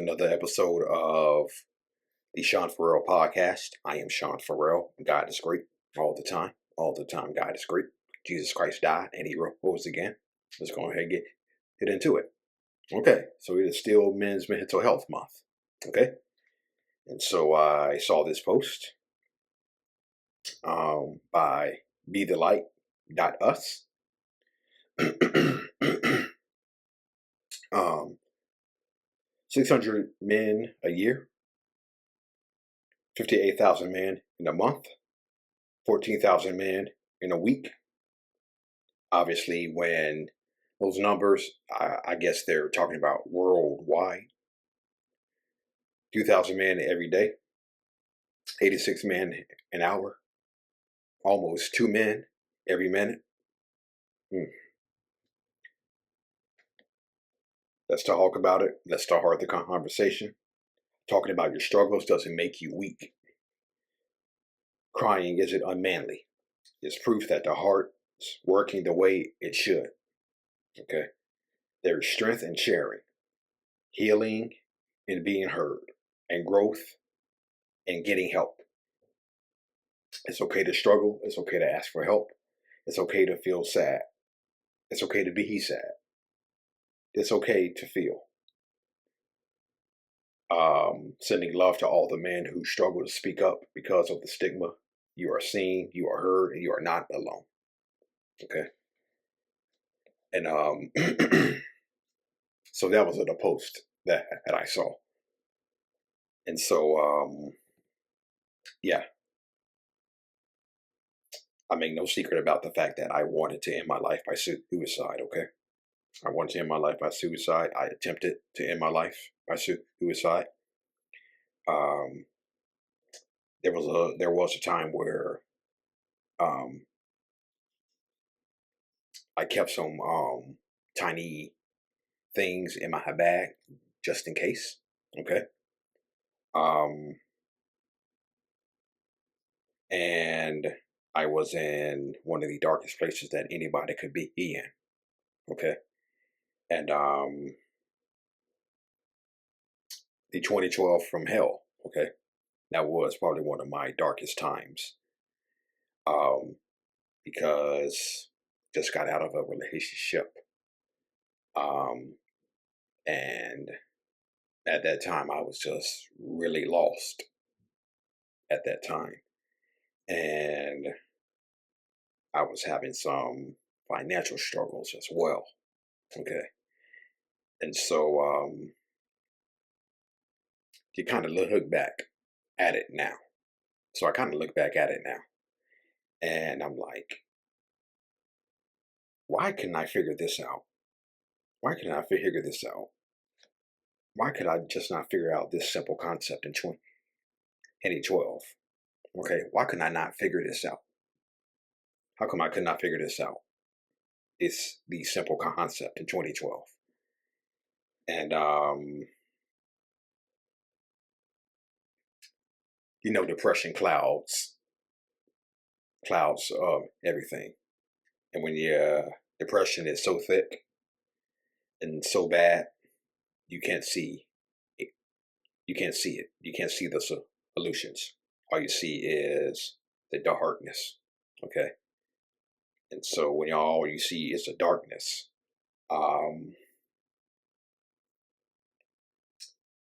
another episode of the Sean Farrell podcast. I am Sean Farrell. God is great all the time. All the time, God is great. Jesus Christ died and he rose again. Let's go ahead and get into it. Okay, so it is still Men's Mental Health Month. Okay, and so I saw this post by BeTheLight.us. 600 men a year, 58,000 men in a month, 14,000 men in a week. Obviously, when those numbers, I guess they're talking about worldwide. 2,000 men every day, 86 men an hour, almost 2 men every minute. Let's talk about it. Let's start the conversation. Talking about your struggles doesn't make you weak. Crying isn't unmanly. It's proof that the heart's working the way it should. Okay? There is strength in sharing, healing in being heard, and growth in getting help. It's okay to struggle. It's okay to ask for help. It's okay to feel sad. It's okay to be sad. It's okay to feel. Sending love to all the men who struggle to speak up because of the stigma. You are seen, you are heard, and you are not alone. Okay? And so that was the post that I saw. And so, yeah. I make no secret about the fact that I wanted to end my life by suicide, okay? I wanted to end my life by suicide. I attempted to end my life by suicide. There was a time where I kept some tiny things in my bag just in case, okay? And I was in one of the darkest places that anybody could be in, okay? And the 2012 from hell, okay? That was probably one of my darkest times, because just got out of a relationship, and at that time I was just really lost at that time, and I was having some financial struggles as well, okay? And so you kind of look back at it now. So I kind of look back at it now, and I'm like, why couldn't I figure this out? Why couldn't I figure this out? Why could I just not figure out this simple concept in 2012? Okay, why couldn't I not figure this out? How come I could not figure this out? It's the simple concept in 2012. And, depression clouds everything. And when your depression is so thick and so bad, you can't see it. You can't see it. You can't see the solutions. All you see is the darkness. Okay. And so when all you see is the darkness,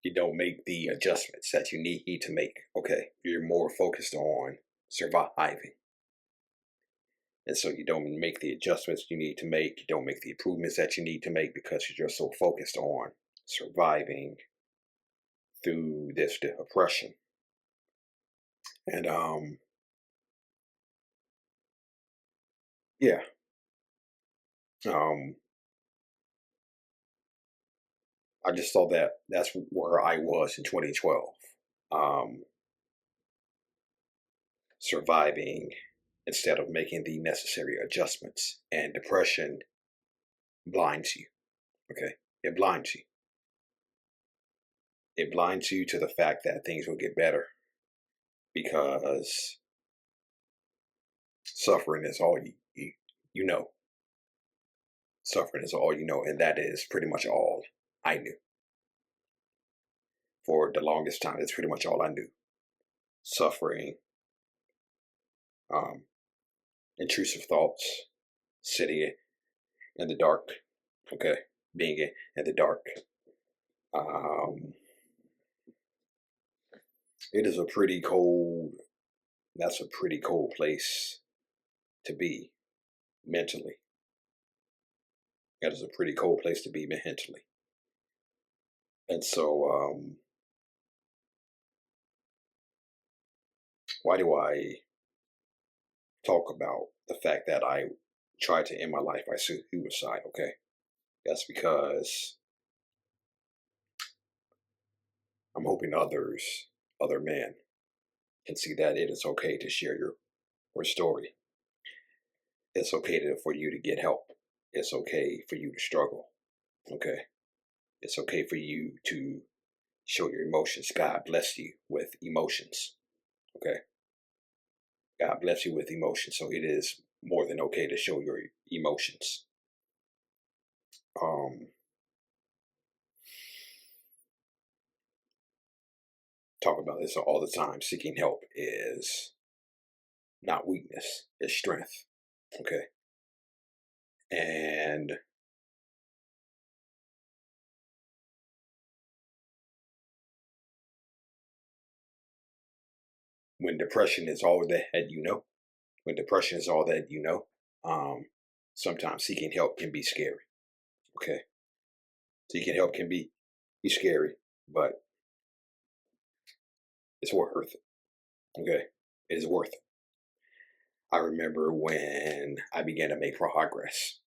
you don't make the adjustments that you need to make. Okay. You're more focused on surviving. And so you don't make the adjustments you need to make. You don't make the improvements that you need to make because you're just so focused on surviving through this depression. And yeah. I just thought that's where I was in 2012. Surviving instead of making the necessary adjustments. And depression blinds you. Okay? It blinds you. It blinds you to the fact that things will get better because suffering is all you know. Suffering is all you know, and that is pretty much all I knew. for the longest time. That's pretty much all I knew. Suffering, um, intrusive thoughts, sitting in the dark, okay, being in the dark. It is a pretty cold, that's a pretty cold place to be mentally. That is a pretty cold place to be mentally. And so, why do I talk about the fact that I tried to end my life by suicide? Okay, that's because I'm hoping other men, can see that it is okay to share your story. It's okay for you to get help. It's okay for you to struggle. Okay, it's okay for you to show your emotions. God bless you with emotions. Okay, God bless you with emotions. So it is more than okay to show your emotions. Um, talk about this all the time. Seeking help is not weakness, it's strength. Okay. And when depression is all that you know, when depression is all that you know, sometimes seeking help can be scary. Okay. Seeking help can be scary, but it's worth it. Okay. It is worth it. I remember when I began to make progress.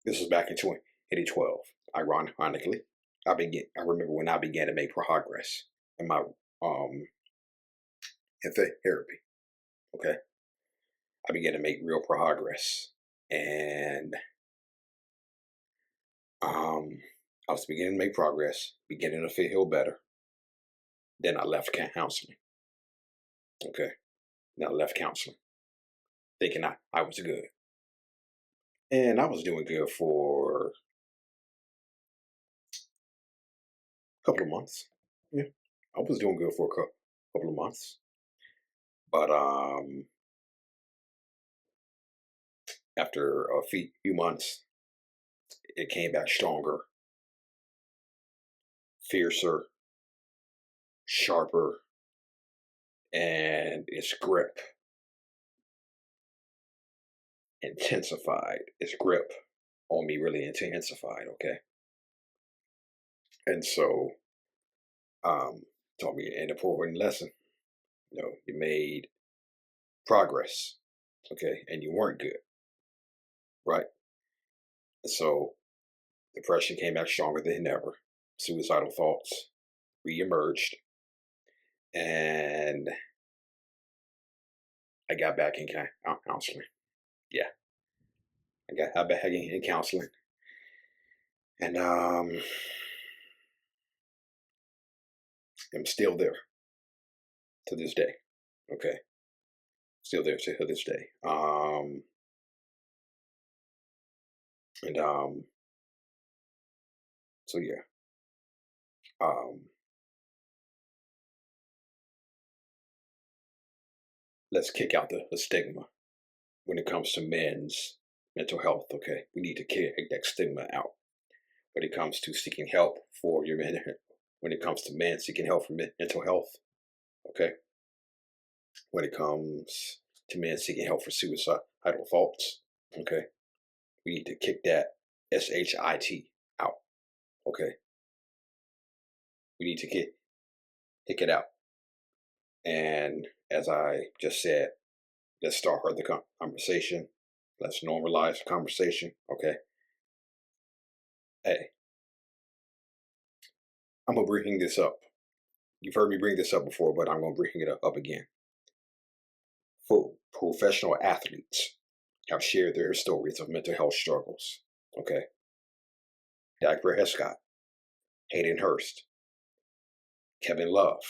This was back in 2012. Ironically, I remember when I began to make progress in my in therapy. Okay, I began to make real progress, and I was beginning to make progress, beginning to feel better. Then I left counseling. Okay, then I left counseling, thinking I was good, and I was doing good for a couple of months. Yeah, I was doing good for a couple of months, but after a few months, it came back stronger, fiercer, sharper, and its grip intensified. Its grip on me really intensified. Okay, and so taught me an important lesson. You made progress. Okay, and you weren't good, right? And so depression came back stronger than ever. Suicidal thoughts reemerged, and I got back in counseling. Yeah, I got back in counseling, and I'm still there to this day. Okay, still there to this day. And so yeah. Um, let's kick out the stigma when it comes to men's mental health. Okay, we need to kick that stigma out when it comes to seeking help for your men. When it comes to men seeking help for mental health. Okay, when it comes to men seeking help for suicidal thoughts. Okay, we need to kick that shit out. Okay, we need to kick it out. And as I just said, let's start the conversation. Let's normalize the conversation. Okay. Hey, I'm gonna bring this up. You've heard me bring this up before, but I'm gonna bring it up again. For professional athletes have shared their stories of mental health struggles. Okay. Dak Prescott, Hayden Hurst, Kevin Love.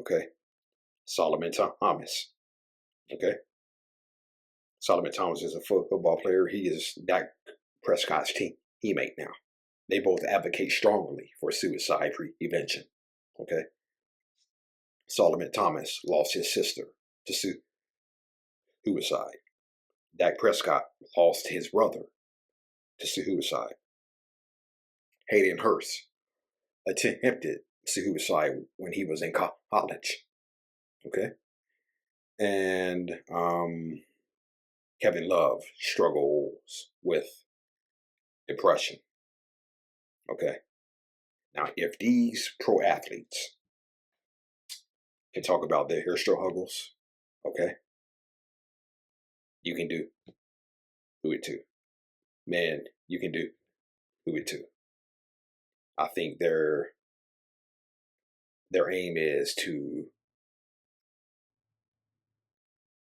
Okay. Solomon Thomas. Okay. Solomon Thomas is a football player. He is Dak Prescott's teammate now. They both advocate strongly for suicide prevention. Okay. Solomon Thomas lost his sister to suicide. Dak Prescott lost his brother to suicide. Hayden Hurst attempted suicide when he was in college. Okay. And Kevin Love struggles with depression. Okay. Now, if these pro athletes can talk about their struggles, okay, you can do it too. Man, you can do it too. I think their aim is to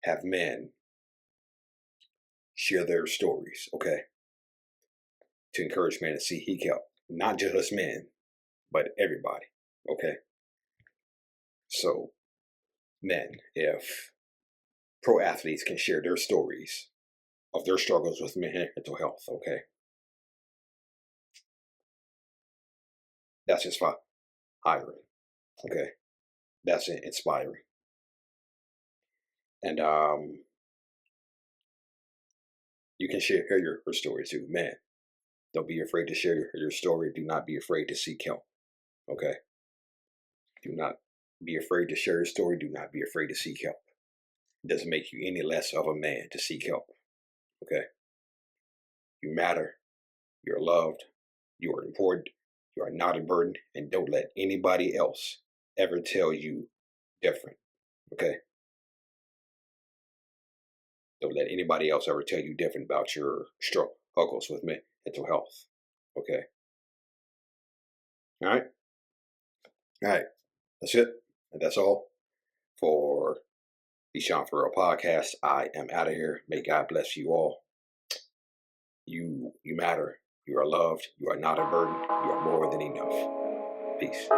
have men share their stories, okay, to encourage men to seek help. Not just men, but everybody, okay? So, men, if pro athletes can share their stories of their struggles with mental health, okay, that's inspiring, okay? That's inspiring. And you can share your story too, man. Don't be afraid to share your story. Do not be afraid to seek help, okay? Do not be afraid to share your story. Do not be afraid to seek help. It doesn't make you any less of a man to seek help, okay? You matter. You're loved. You are important. You are not a burden. And don't let anybody else ever tell you different, okay? Don't let anybody else ever tell you different about your struggles with mental health, okay? All right? All right. That's it. And that's all for the Sean Farrell podcast. I am out of here. May God bless you all. You matter. You are loved. You are not a burden. You are more than enough. Peace.